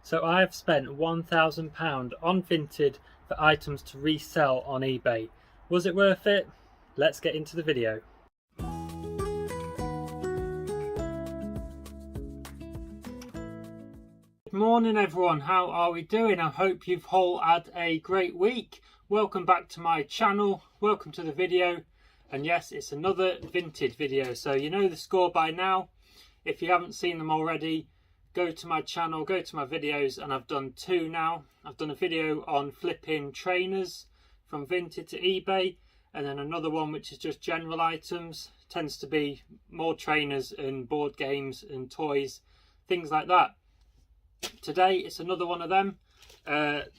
So I have spent £1,000 on Vinted for items to resell on eBay. Was it worth it? Let's get into the video. Good morning everyone, how are we doing? I hope you've all had a great week. Welcome back to my channel, welcome to the video, and yes, it's another Vinted video, so you know the score by now. If you haven't seen them already, go to my channel, go to my videos, and I've done two now. I've done a video on flipping trainers from Vinted to eBay, and then another one which is just general items. Tends to be more trainers and board games and toys, things like that. Today it's another one of them.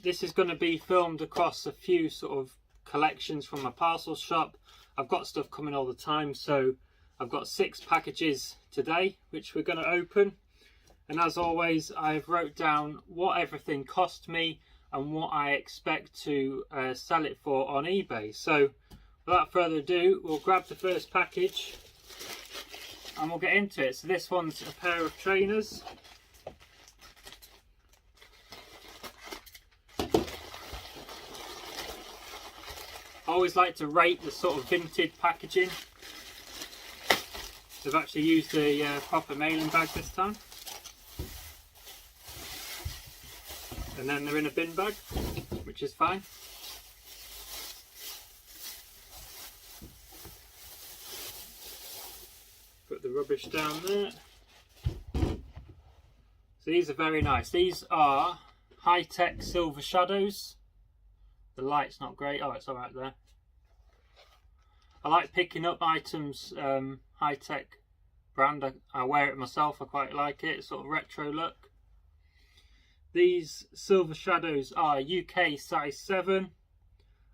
This is going to be filmed across a few sort of collections from my parcel shop. I've got stuff coming all the time, so I've got 6 packages today which we're going to open. And as always, I've wrote down what everything cost me and what I expect to sell it for on eBay. So without further ado, we'll grab the first package and we'll get into it. So this one's a pair of trainers. I always like to rate the sort of Vinted packaging. They've actually used a proper mailing bag this time. And then they're in a bin bag, which is fine. Put the rubbish down there. So these are very nice. These are high-tech silver shadows. The light's not great. Oh, it's alright there. I like picking up items, high-tech brand. I wear it myself. I quite like it. It's sort of retro look. These silver shadows are UK size 7.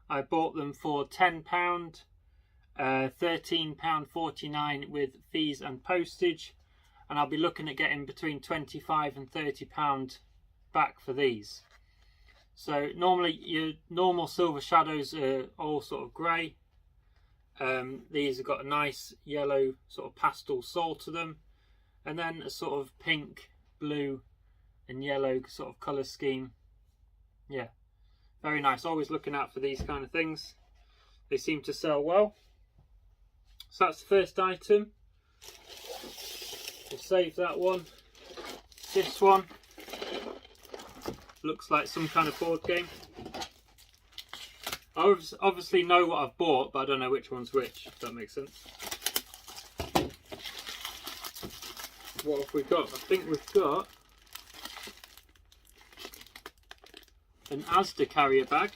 I bought them for £10, £13.49 with fees and postage, and I'll be looking at getting between £25 and £30 back for these. So normally your normal silver shadows are all sort of grey. These have got a nice yellow sort of pastel sole to them, and then a sort of pink, blue and yellow sort of colour scheme. Yeah, very nice. Always looking out for these kind of things. They seem to sell well. So that's the first item. We'll save that one. This one looks like some kind of board game. I obviously know what I've bought, but I don't know which one's which, if that makes sense. What have we got? I think we've got an Asda carrier bag.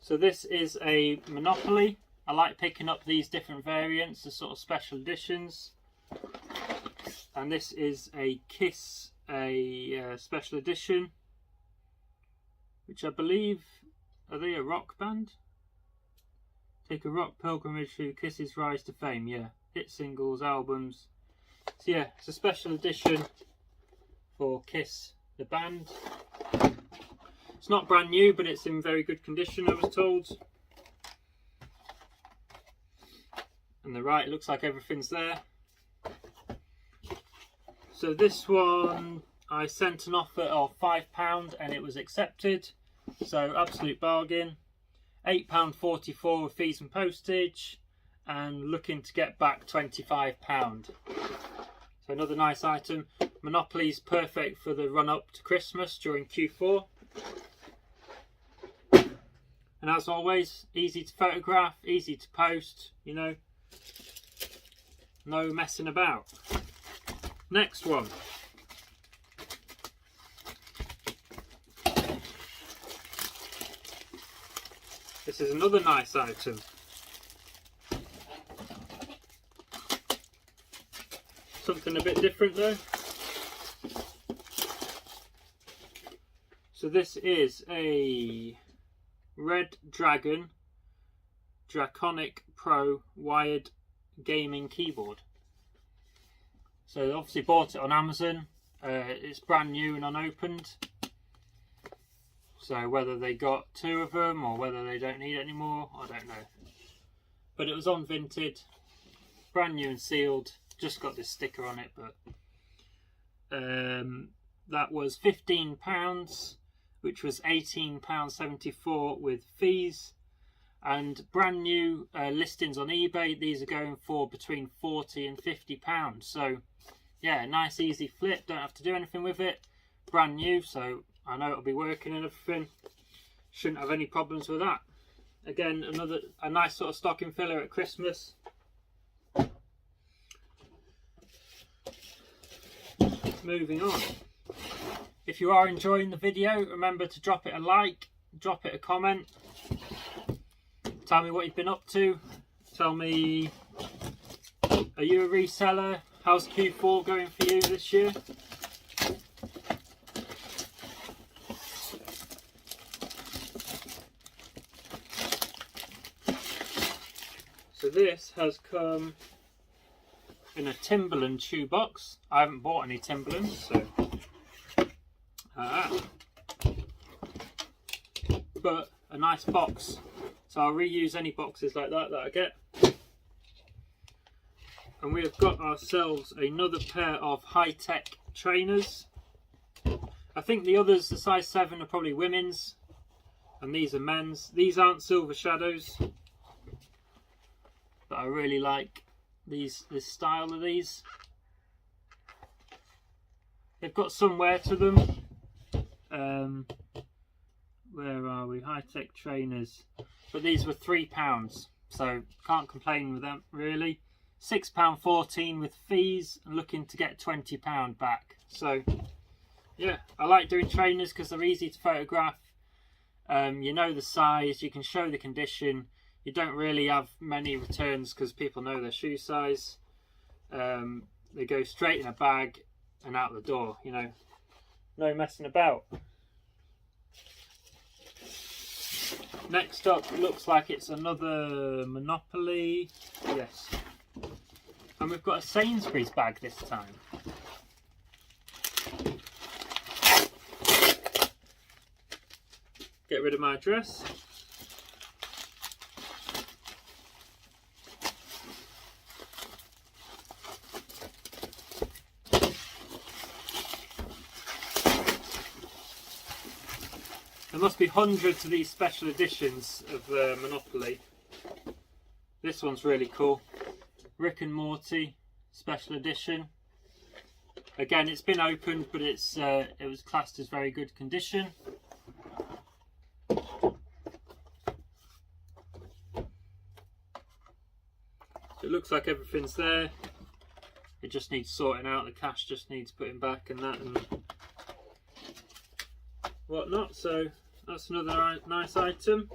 So this is a Monopoly. I like picking up these different variants, the sort of special editions. And this is a Kiss, special edition, which I believe, are they a rock band? Take a rock pilgrimage through Kiss's rise to fame. Yeah, hit singles, albums. So yeah, it's a special edition for Kiss, the band. It's not brand new, but it's in very good condition, I was told. And the right, it looks like everything's there. So this one, I sent an offer of £5 and it was accepted. So absolute bargain. £8.44 with fees and postage, and looking to get back £25. So another nice item. Monopoly's perfect for the run up to Christmas during Q4. And as always, easy to photograph, easy to post, you know, no messing about. Next one. This is another nice item. Something a bit different though. So this is a Red Dragon Draconic Pro wired gaming keyboard. So obviously bought it on Amazon. It's brand new and unopened. So whether they got 2 of them or whether they don't need it anymore, I don't know. But it was on Vinted, brand new and sealed. Just got this sticker on it, but that was £15, which was £18.74 with fees. And brand new listings on eBay, these are going for between £40 and £50. So yeah, nice easy flip, don't have to do anything with it. Brand new, so I know it'll be working and everything. Shouldn't have any problems with that. Again, a nice sort of stocking filler at Christmas. Moving on. If you are enjoying the video, remember to drop it a like, drop it a comment. Tell me what you've been up to. Tell me, are you a reseller? How's Q4 going for you this year? So this has come in a Timberland shoebox. I haven't bought any Timberlands, so but a nice box. So I'll reuse any boxes like that I get. And we have got ourselves another pair of high-tech trainers. I think the others, the size 7, are probably women's, and these are men's. These aren't Silver Shadows, but I really like this style of these. They've got some wear to them. Where are we? High-tech trainers. But these were £3, so can't complain with them really. £6.14 with fees, and looking to get £20 back. So yeah, I like doing trainers because they're easy to photograph. You know the size, you can show the condition. You don't really have many returns because people know their shoe size. They go straight in a bag and out the door, you know, no messing about. Next up, looks like it's another Monopoly. Yes. And we've got a Sainsbury's bag this time. Get rid of my address. There must be hundreds of these special editions of Monopoly. This one's really cool. Rick and Morty special edition. Again, it's been opened, but it was classed as very good condition. So it looks like everything's there. It just needs sorting out. The cash just needs putting back and that and whatnot. So that's another nice item.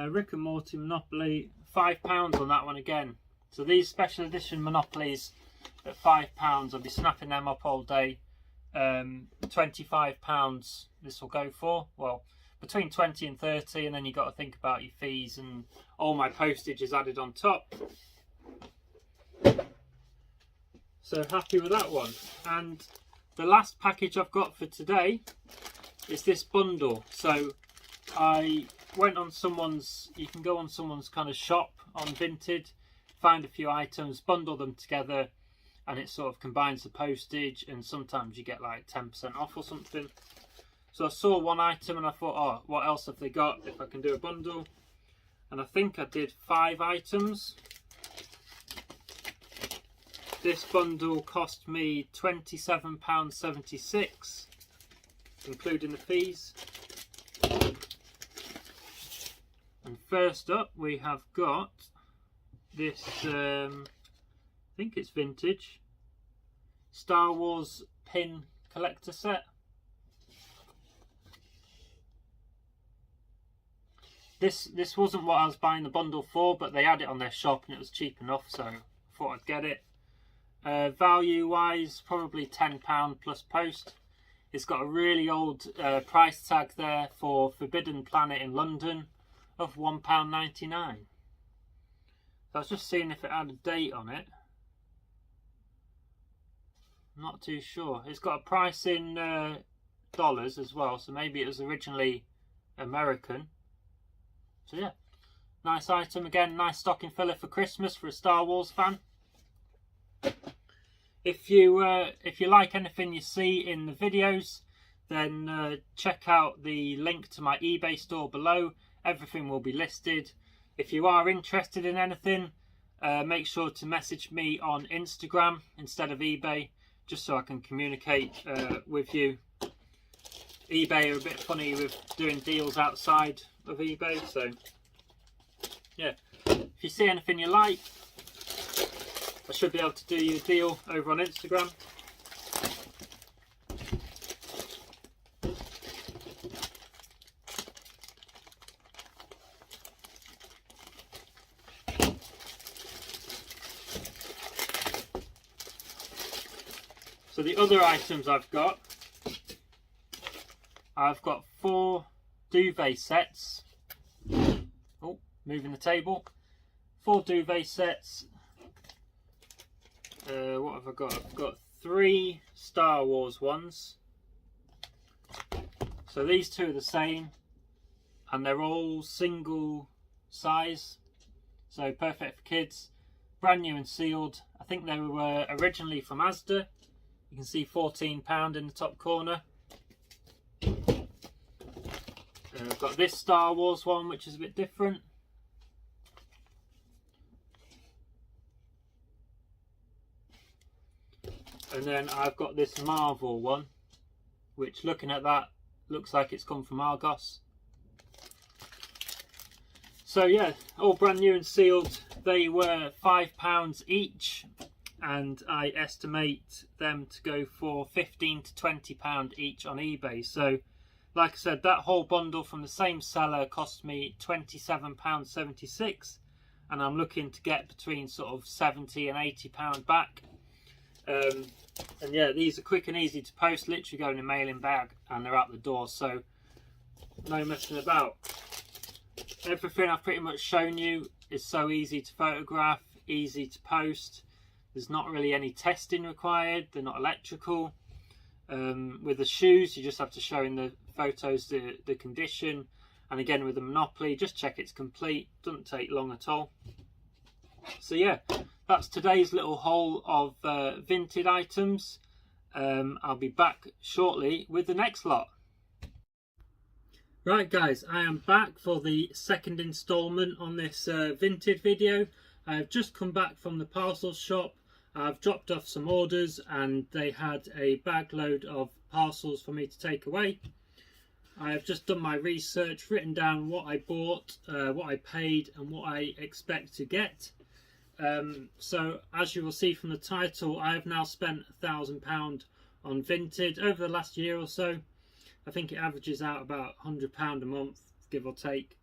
Rick and Morty Monopoly, £5 on that one again. So these special edition Monopolies at £5, I'll be snapping them up all day. £25 this will go for. Well, between 20 and 30, and then you got to think about your fees and all my postage is added on top. So happy with that one. And the last package I've got for today is this bundle. So I went on someone's, you can go on someone's kind of shop on Vinted, find a few items, bundle them together, and it sort of combines the postage, and sometimes you get like 10% off or something. So I saw one item and I thought, oh, what else have they got if I can do a bundle? And I think I did 5 items. This bundle cost me £27.76, including the fees. And first up we have got this, I think it's vintage, Star Wars pin collector set. This wasn't what I was buying the bundle for, but they had it on their shop and it was cheap enough, so I thought I'd get it. Value wise, probably £10 plus post. It's got a really old price tag there for Forbidden Planet in London of £1.99. So I was just seeing if it had a date on it. I'm not too sure. It's got a price in dollars as well, so maybe it was originally American. So yeah, nice item again, nice stocking filler for Christmas for a Star Wars fan. If you like anything you see in the videos, then check out the link to my eBay store below. Everything will be listed. If you are interested in anything, make sure to message me on Instagram instead of eBay, just so I can communicate with you. eBay are a bit funny with doing deals outside of eBay, so yeah. If you see anything you like, I should be able to do you a deal over on Instagram. So the other items I've got 4 duvet sets. Oh, moving the table. 4 duvet sets. What have I got? I've got 3 Star Wars ones. So these 2 are the same, and they're all single size, so perfect for kids. Brand new and sealed. I think they were originally from Asda. You can see £14 in the top corner. I've got this Star Wars one, which is a bit different. And then I've got this Marvel one, which, looking at that, looks like it's come from Argos. So yeah, all brand new and sealed. They were £5 each, and I estimate them to go for £15 to £20 each on eBay. So like I said, that whole bundle from the same seller cost me £27.76, and I'm looking to get between sort of £70 and £80 back. And yeah, these are quick and easy to post, literally go in a mailing bag and they're out the door, so no messing about. Everything I've pretty much shown you is so easy to photograph, easy to post. There's not really any testing required, they're not electrical. With the shoes, you just have to show in the photos the condition, and again with the Monopoly, just check it's complete, doesn't take long at all. So yeah, that's today's little haul of Vinted items. I'll be back shortly with the next lot. Right guys, I am back for the second instalment on this Vinted video. I've just come back from the parcels shop. I've dropped off some orders and they had a bag load of parcels for me to take away. I have just done my research, written down what I bought, what I paid and what I expect to get. So as you will see from the title, I have now spent £1,000 on Vinted over the last year or so. I think it averages out about £100 a month, give or take.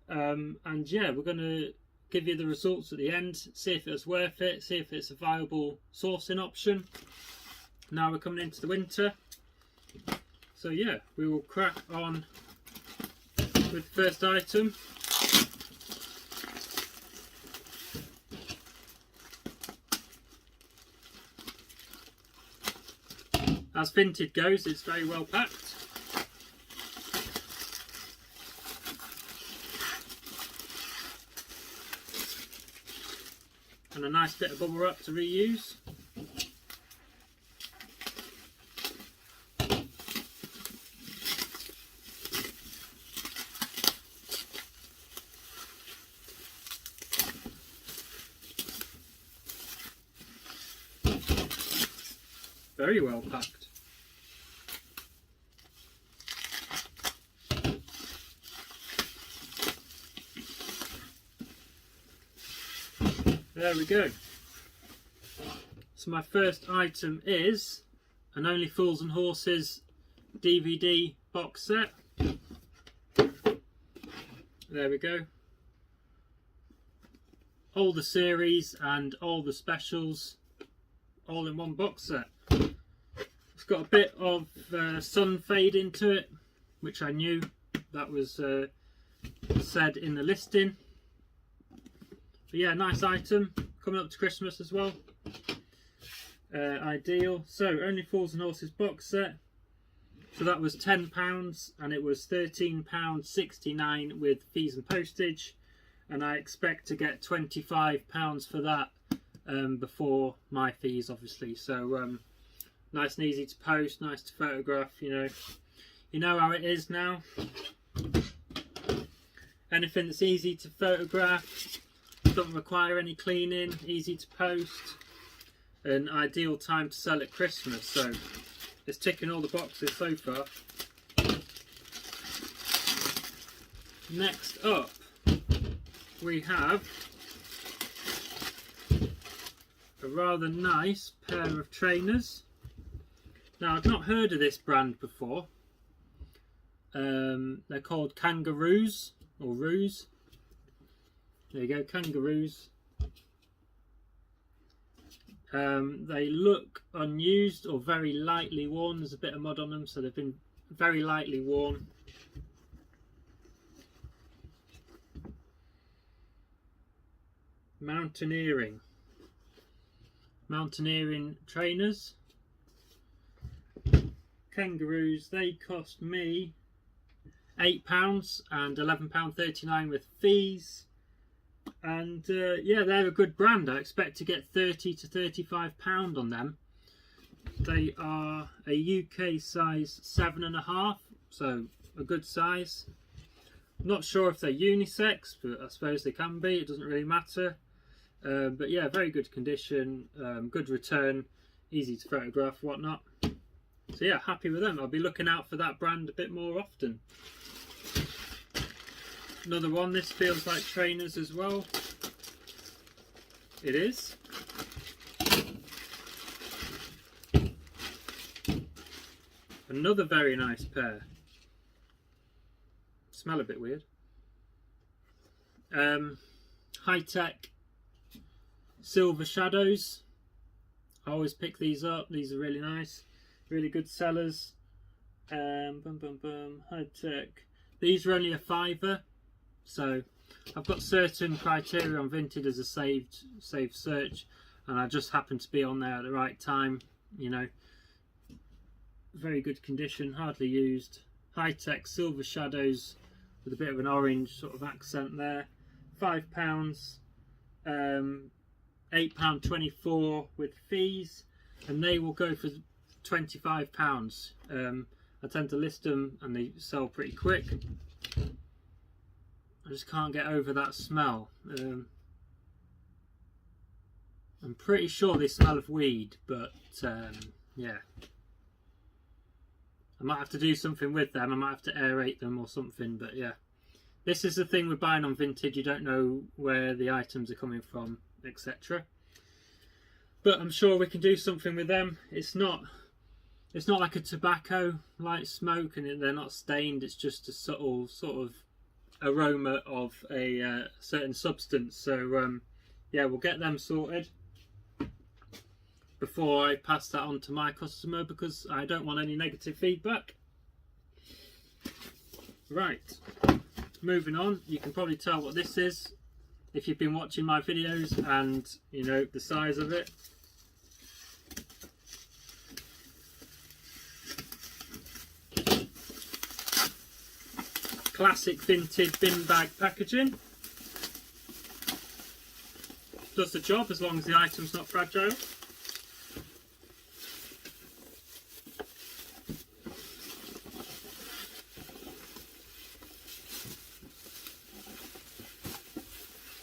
And yeah, we're going to give you the results at the end, see if it's worth it, see if it's a viable sourcing option. Now we're coming into the winter, so yeah, we will crack on with the first item. As Vinted goes, it's very well packed. And a nice bit of bubble wrap to reuse. Very well packed. There we go. So my first item is an Only Fools and Horses DVD box set. There we go. All the series and all the specials all in one box set. It's got a bit of sun fade into it, which I knew that was said in the listing. But yeah, nice item, coming up to Christmas as well. ideal. So Only Fools and Horses box set. So that was £10 and it was £13.69 with fees and postage. And I expect to get £25 for that before my fees, obviously. So nice and easy to post, nice to photograph. You know how it is now. Anything that's easy to photograph, doesn't require any cleaning, easy to post, an ideal time to sell at Christmas. So it's ticking all the boxes so far. Next up, we have a rather nice pair of trainers. Now, I've not heard of this brand before. They're called Kangaroos, or Roos. There you go, Kangaroos. They look unused or very lightly worn. There's a bit of mud on them, so they've been very lightly worn. Mountaineering trainers. Kangaroos, they cost me £8 and £11.39 with fees. And yeah, they're a good brand. I expect to get £30 to £35 on them. They are a UK size 7.5, so a good size. Not sure if they're unisex, but I suppose they can be. It doesn't really matter. But yeah, very good condition, good return, easy to photograph, whatnot. So yeah, happy with them. I'll be looking out for that brand a bit more often. Another one, this feels like trainers as well. It is. Another very nice pair. Smell a bit weird. High-tech silver shadows. I always pick these up. These are really nice. Really good sellers. High-tech. These are only a £5. So I've got certain criteria on Vinted as a saved search, and I just happened to be on there at the right time. You know, very good condition, hardly used. High-tech silver shadows with a bit of an orange sort of accent there. £5, £8.24 with fees, and they will go for £25. I tend to list them and they sell pretty quick. I just can't get over that smell. I'm pretty sure they smell of weed, but yeah. I might have to do something with them. I might have to aerate them or something, but yeah. This is the thing with buying on Vinted. You don't know where the items are coming from, etc. But I'm sure we can do something with them. It's not like a tobacco light smoke, and they're not stained. It's just a subtle sort of aroma of a certain substance. So yeah, we'll get them sorted before I pass that on to my customer, because I don't want any negative feedback. Right, moving on. You can probably tell what this is if you've been watching my videos, and you know the size of it. Classic Vinted bin bag packaging. Does the job as long as the item's not fragile.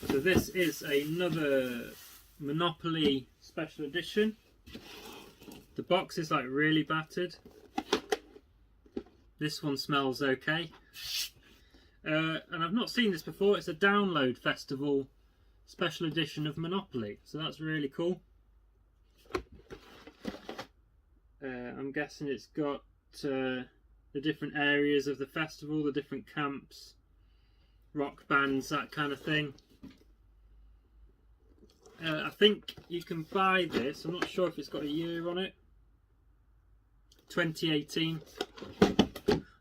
So this is another Monopoly special edition. The box is like really battered. This one smells okay. And I've not seen this before. It's a download festival special edition of Monopoly, so that's really cool. I'm guessing it's got the different areas of the festival, the different camps, rock bands, that kind of thing. I think you can buy this. I'm not sure if it's got a year on it. 2018.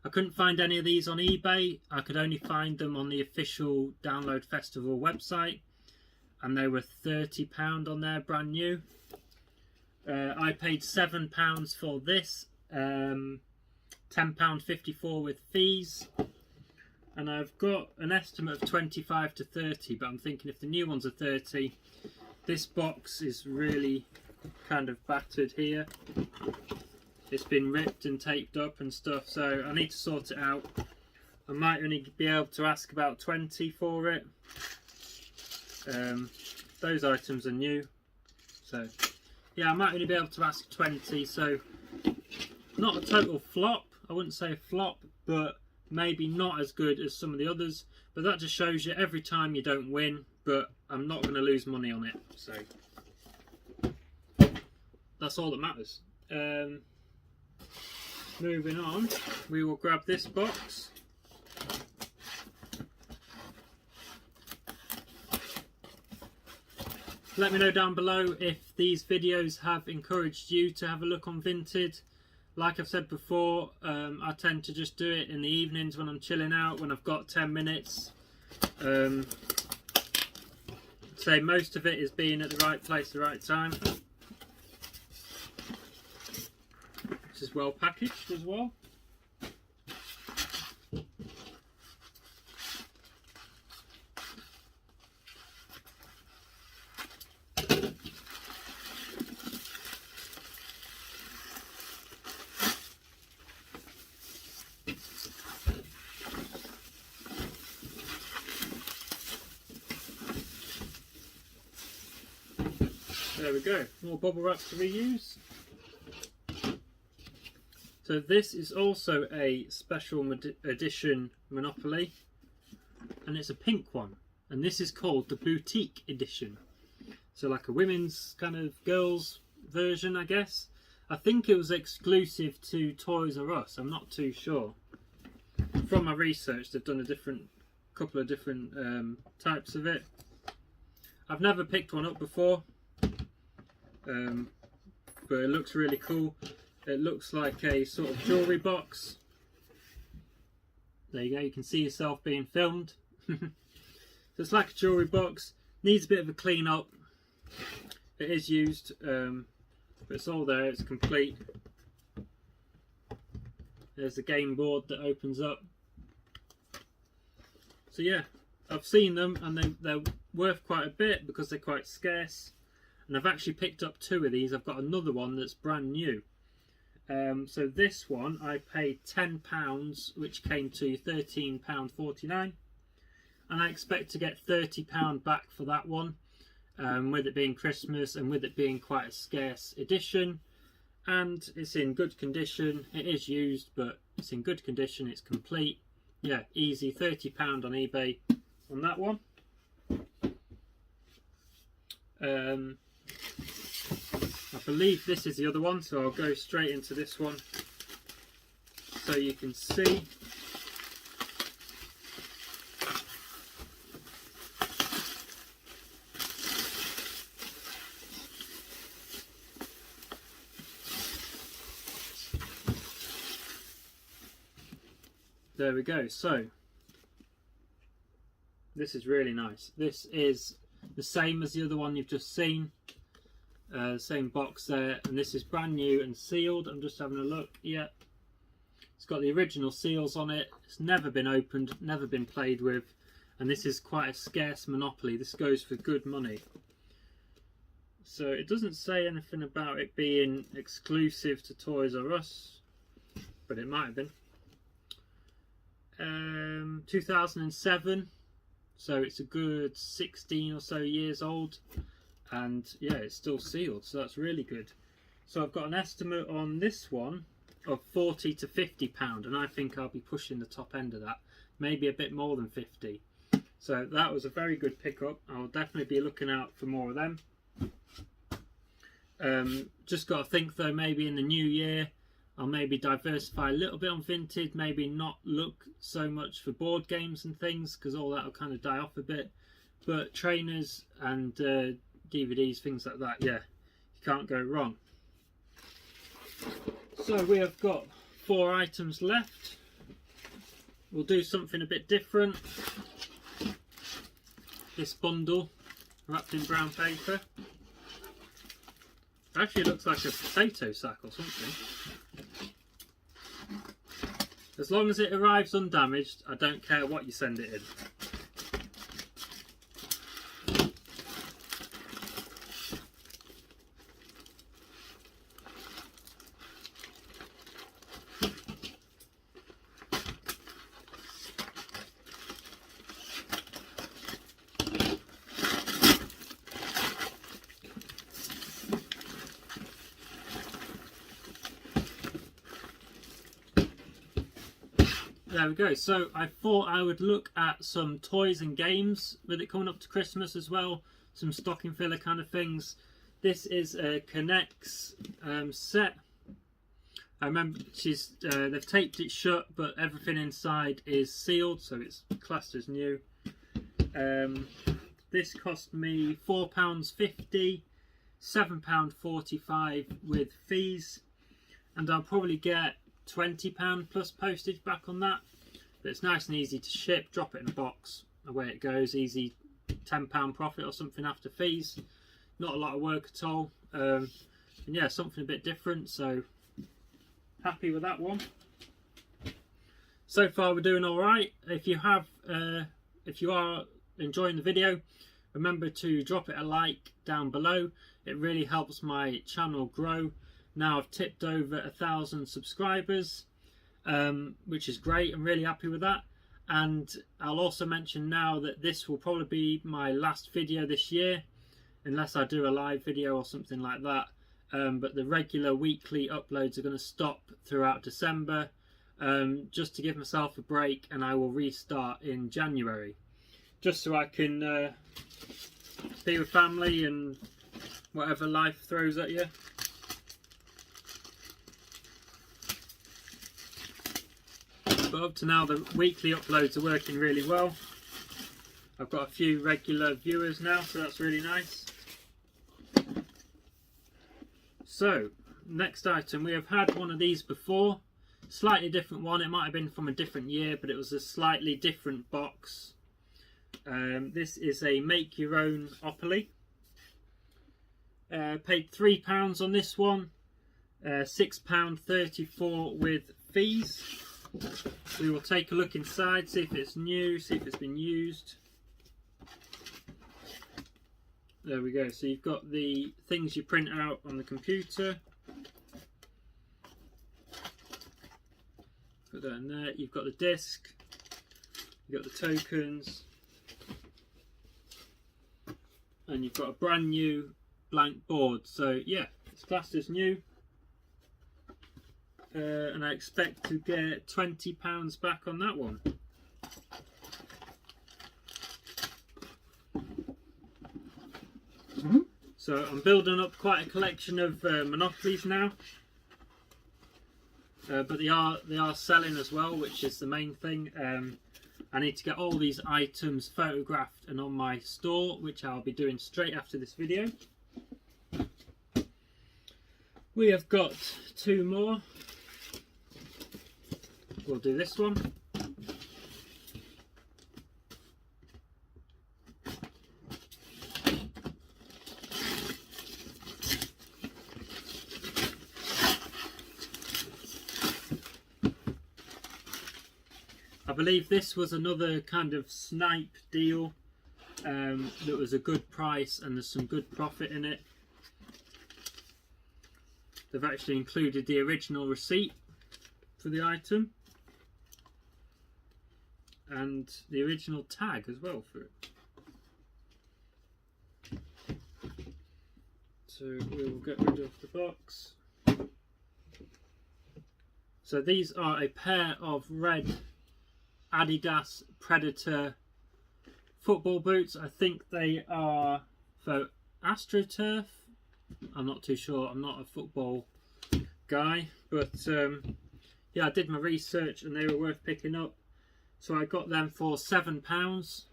I couldn't find any of these on eBay. I could only find them on the official Download Festival website, and they were £30 on there, brand new. I paid £7 for this, £10.54 with fees, and I've got an estimate of 25 to 30, but I'm thinking if the new ones are 30, this box is really kind of battered here. It's been ripped and taped up and stuff, so I need to sort it out. I might only be able to ask about 20 for it. Those items are new, so yeah, I might only be able to ask 20, so not a total flop. I wouldn't say a flop, but maybe not as good as some of the others. But that just shows you every time you don't win, but I'm not going to lose money on it, so that's all that matters. Moving on, we will grab this box. Let me know down below if these videos have encouraged you to have a look on Vinted. Like I've said before, I tend to just do it in the evenings when I'm chilling out, when I've got 10 minutes. Say most of it is being at the right place at the right time. This is well packaged as well. There we go, more bubble wrap to reuse. So this is also a special edition Monopoly, and it's a pink one, and this is called the Boutique Edition. So like a women's kind of girls version, I guess. I think it was exclusive to Toys R Us, I'm not too sure. From my research, they've done a couple of different types of it. I've never picked one up before. But it looks really cool. It looks like a sort of jewellery box. There you go, you can see yourself being filmed. So it's like a jewellery box, needs a bit of a clean up. It is used, but it's all there, it's complete. There's the game board that opens up. So yeah, I've seen them and they're worth quite a bit because they're quite scarce. And I've actually picked up 2 of these. I've got another one that's brand new. So this one I paid £10, which came to £13.49, and I expect to get £30 back for that one, with it being Christmas and with it being quite a scarce edition. And it's in good condition. It is used, but it's in good condition. It's complete. Yeah, easy, £30 on eBay on that one. I believe this is the other one, so I'll go straight into this one so you can see. There we go. So this is really nice. This is the same as the other one you've just seen. Same box there, and this is brand new and sealed. I'm just having a look. Yeah, it's got the original seals on it. It's never been opened, never been played with, and this is quite a scarce Monopoly. This goes for good money. So it doesn't say anything about it being exclusive to Toys R Us, but it might have been. 2007, so it's a good 16 or so years old. And yeah, it's still sealed, so that's really good. So I've got an estimate on this one of £40 to £50, and I think I'll be pushing the top end of that, maybe a bit more than 50. So that was a very good pickup. I'll definitely be looking out for more of them. Just got to think though, maybe in the new year I'll maybe diversify a little bit on Vinted, maybe not look so much for board games and things, because all that will kind of die off a bit. But trainers and DVDs, things like that, yeah, you can't go wrong. So we have got 4 items left. We'll do something a bit different. This bundle wrapped in brown paper. Actually, it looks like a potato sack or something. As long as it arrives undamaged, I don't care what you send it in. There we go. So I thought I would look at some toys and games with it coming up to Christmas as well. Some stocking filler kind of things. This is a Connects set. I remember they've taped it shut, but everything inside is sealed, so it's classed as new. This cost me £4.50, £7.45 with fees, and I'll probably get £20 plus postage back on that. But it's nice and easy to ship. Drop it in a box, away it goes. Easy £10 profit or something after fees. Not a lot of work at all. And yeah, something a bit different, so happy with that one. So far we're doing all right. If you are enjoying the video, remember to drop it a like down below. It really helps my channel grow. Now I've tipped over 1,000 subscribers, which is great. I'm really happy with that. And I'll also mention now that this will probably be my last video this year, unless I do a live video or something like that. But the regular weekly uploads are going to stop throughout December, just to give myself a break, and I will restart in January, just so I can be with family and whatever life throws at you. But up to now, the weekly uploads are working really well. I've got a few regular viewers now, so that's really nice. So, next item, we have had one of these before. Slightly different one. It might have been from a different year, but it was a slightly different box. This is a make your own Opoly. Paid £3 on this one. £6.34 with fees. We will take a look inside, see if it's new, see if it's been used. There we go. So you've got the things you print out on the computer. Put that in there. You've got the disc. You've got the tokens. And you've got a brand new blank board. So yeah, it's classed as new. And I expect to get £20 back on that one. So I'm building up quite a collection of Monopolies now, but they are selling as well, which is the main thing. I need to get all these items photographed and on my store, which I'll be doing straight after this video. We have got two more. We'll do this one. I believe this was another kind of snipe deal that was a good price and there's some good profit in it. They've actually included the original receipt for the item and the original tag as well for it. So we will get rid of the box. So these are a pair of red Adidas Predator football boots. I think they are for AstroTurf. I'm not too sure. I'm not a football guy, but yeah, I did my research and they were worth picking up. So I got them for £7,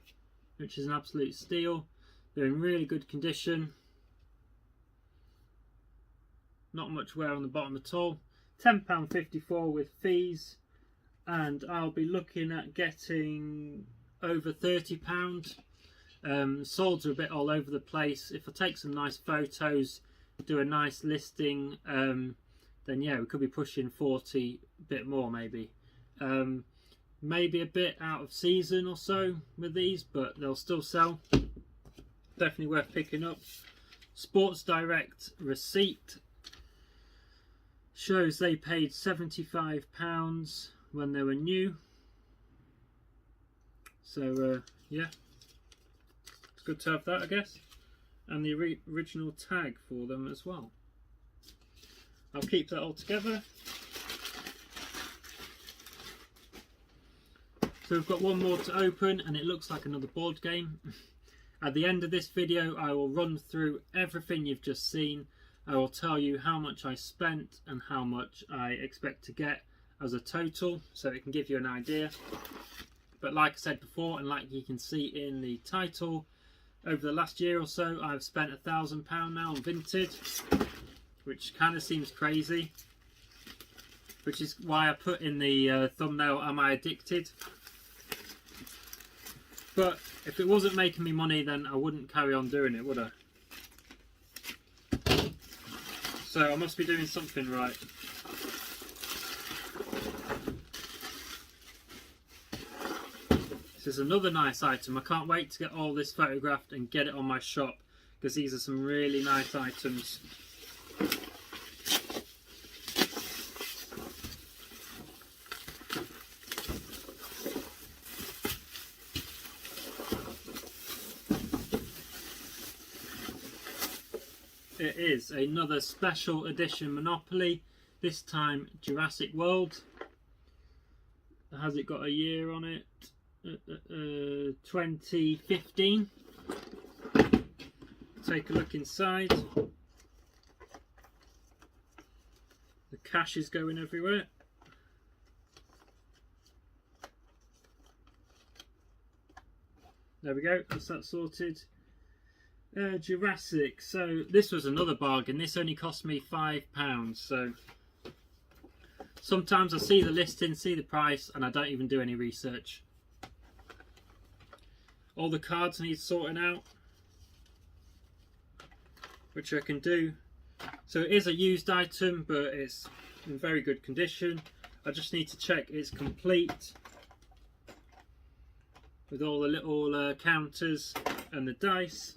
which is an absolute steal. They're in really good condition. Not much wear on the bottom at all. £10.54 with fees. And I'll be looking at getting over £30. Solds are a bit all over the place. If I take some nice photos do a nice listing, then yeah, we could be pushing 40, a bit more maybe. Maybe a bit out of season or so with these, but they'll still sell. Definitely worth picking up. Sports Direct receipt shows they paid £75 when they were new. So yeah, it's good to have that, I guess. And the original tag for them as well. I'll keep that all together. So we've got one more to open, and it looks like another board game. At the end of this video, I will run through everything you've just seen. I will tell you how much I spent and how much I expect to get as a total, so it can give you an idea. But like I said before, and like you can see in the title, over the last year or so, I've spent £1,000 now on Vinted, which kind of seems crazy. Which is why I put in the thumbnail, am I addicted? But if it wasn't making me money, then I wouldn't carry on doing it, would I? So I must be doing something right. This is another nice item. I can't wait to get all this photographed and get it on my shop, because these are some really nice items. It is another special edition Monopoly, this time Jurassic World. Has it got a year on it? 2015. Take a look inside. The cash is going everywhere. There we go, that's that sorted. Jurassic, so this was another bargain. This only cost me £5, so sometimes I see the listing, see the price, and I don't even do any research. All the cards need sorting out, which I can do. So it is a used item, but it's in very good condition. I just need to check it's complete with all the little counters and the dice.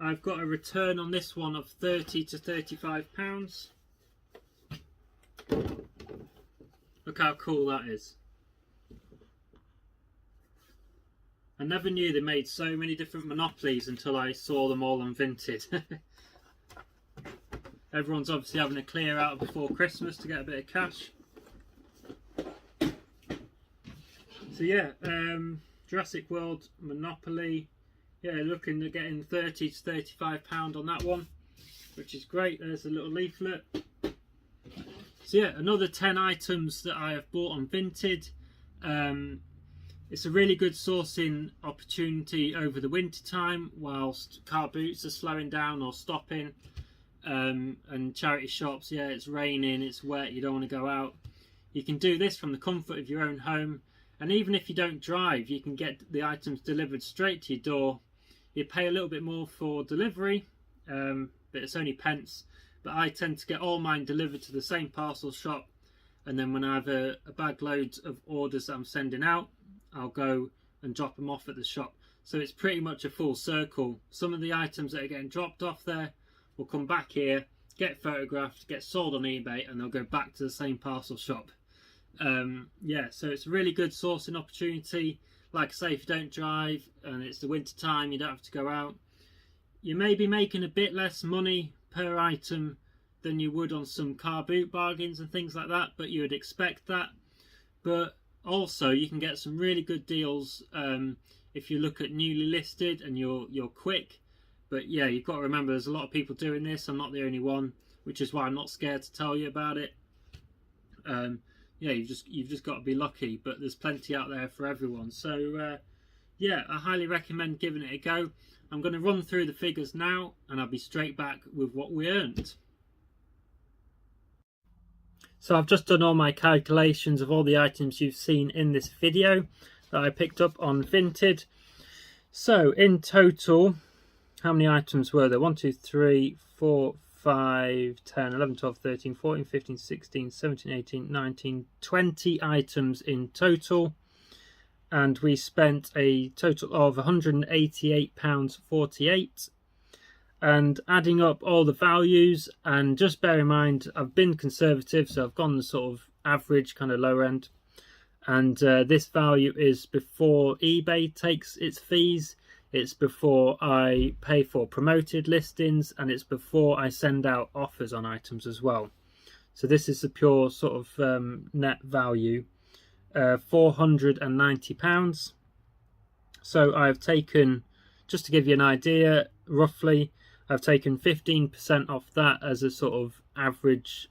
I've got a return on this one of £30 to £35. Look how cool that is. I never knew they made so many different Monopolies until I saw them all on Vinted. Everyone's obviously having a clear out before Christmas to get a bit of cash. So yeah, Jurassic World Monopoly. Yeah, looking at getting £30 to £35 on that one, which is great. There's a little leaflet. So yeah, another 10 items that I have bought on Vinted. It's a really good sourcing opportunity over the winter time whilst car boots are slowing down or stopping, and charity shops, yeah, it's raining, it's wet, you don't want to go out. You can do this from the comfort of your own home, and even if you don't drive, you can get the items delivered straight to your door. You pay a little bit more for delivery, but it's only pence. But I tend to get all mine delivered to the same parcel shop, and then when I have a bag load of orders that I'm sending out, I'll go and drop them off at the shop. So it's pretty much a full circle. Some of the items that are getting dropped off there will come back here, get photographed, get sold on eBay, and they'll go back to the same parcel shop. Yeah, so it's a really good sourcing opportunity. Like I say, if you don't drive and it's the winter time, you don't have to go out. You may be making a bit less money per item than you would on some car boot bargains and things like that, but you would expect that. But also you can get some really good deals if you look at newly listed and you're quick. But yeah, you've got to remember there's a lot of people doing this. I'm not the only one, which is why I'm not scared to tell you about it. Yeah, you've just got to be lucky, but there's plenty out there for everyone. So yeah, I highly recommend giving it a go. I'm going to run through the figures now, and I'll be straight back with what we earned. So I've just done all my calculations of all the items you've seen in this video that I picked up on Vinted. So in total, how many items were there? 1, 2, 3, 4, 5, 10, 11, 12, 13, 14, 15, 16, 17, 18, 19, 20 items in total. And we spent a total of £188.48. And adding up all the values, and just bear in mind I've been conservative, so I've gone the sort of average, kind of lower end. And this value is before eBay takes its fees, it's before I pay for promoted listings, and it's before I send out offers on items as well. So this is the pure sort of net value, £490. So I've taken, just to give you an idea, roughly, I've taken 15% off that as a sort of average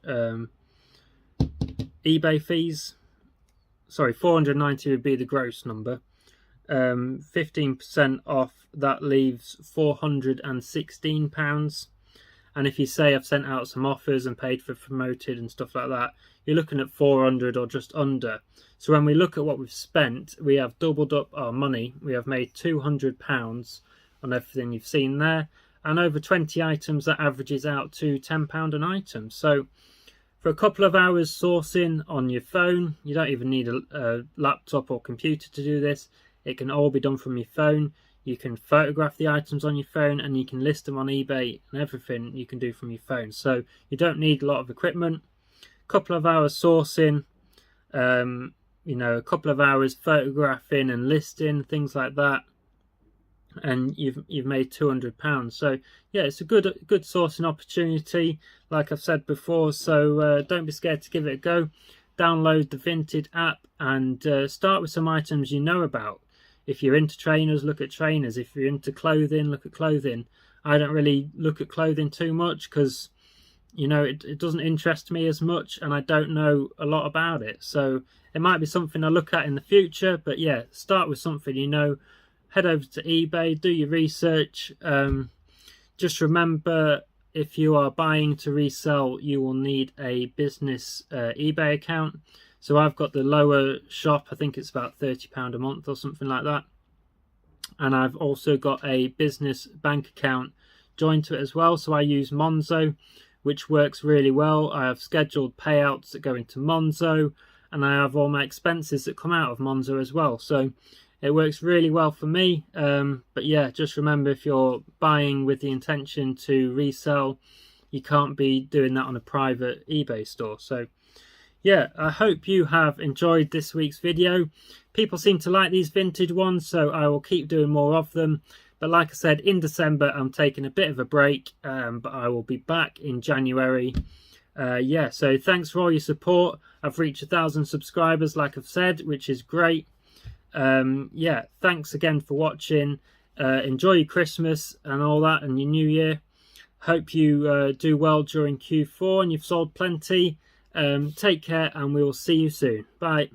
eBay fees. Sorry, 490 would be the gross number. 15% off, that leaves £416. And if you say I've sent out some offers and paid for promoted and stuff like that, you're looking at 400 or just under. So when we look at what we've spent, we have doubled up our money. We have made £200 on everything you've seen there. And over 20 items, that averages out to £10 an item. So for a couple of hours sourcing on your phone, you don't even need a laptop or computer to do this. It can all be done from your phone. You can photograph the items on your phone, and you can list them on eBay, and everything you can do from your phone. So you don't need a lot of equipment. A couple of hours sourcing, you know, a couple of hours photographing and listing, things like that, and you've made £200. So yeah, it's a good sourcing opportunity, like I've said before. So don't be scared to give it a go. Download the Vinted app and start with some items you know about. If you're into trainers, look at trainers. If you're into clothing, look at clothing. I don't really look at clothing too much because, you know, it doesn't interest me as much, and I don't know a lot about it. So it might be something I look at in the future, but yeah, start with something you know. Head over to eBay, do your research. Just remember, if you are buying to resell, you will need a business eBay account. So I've got the lower shop, I think it's about £30 a month or something like that. And I've also got a business bank account joined to it as well. So I use Monzo, which works really well. I have scheduled payouts that go into Monzo, and I have all my expenses that come out of Monzo as well. So it works really well for me. But yeah, just remember, if you're buying with the intention to resell, you can't be doing that on a private eBay store. So yeah, I hope you have enjoyed this week's video. People seem to like these vintage ones, so I will keep doing more of them. But like I said, in December I'm taking a bit of a break, but I will be back in January. Yeah, so thanks for all your support. I've reached 1,000 subscribers, like I've said, which is great. Yeah, thanks again for watching. Enjoy your Christmas and all that, and your New Year. Hope you do well during Q4 and you've sold plenty. Take care, and we will see you soon. Bye.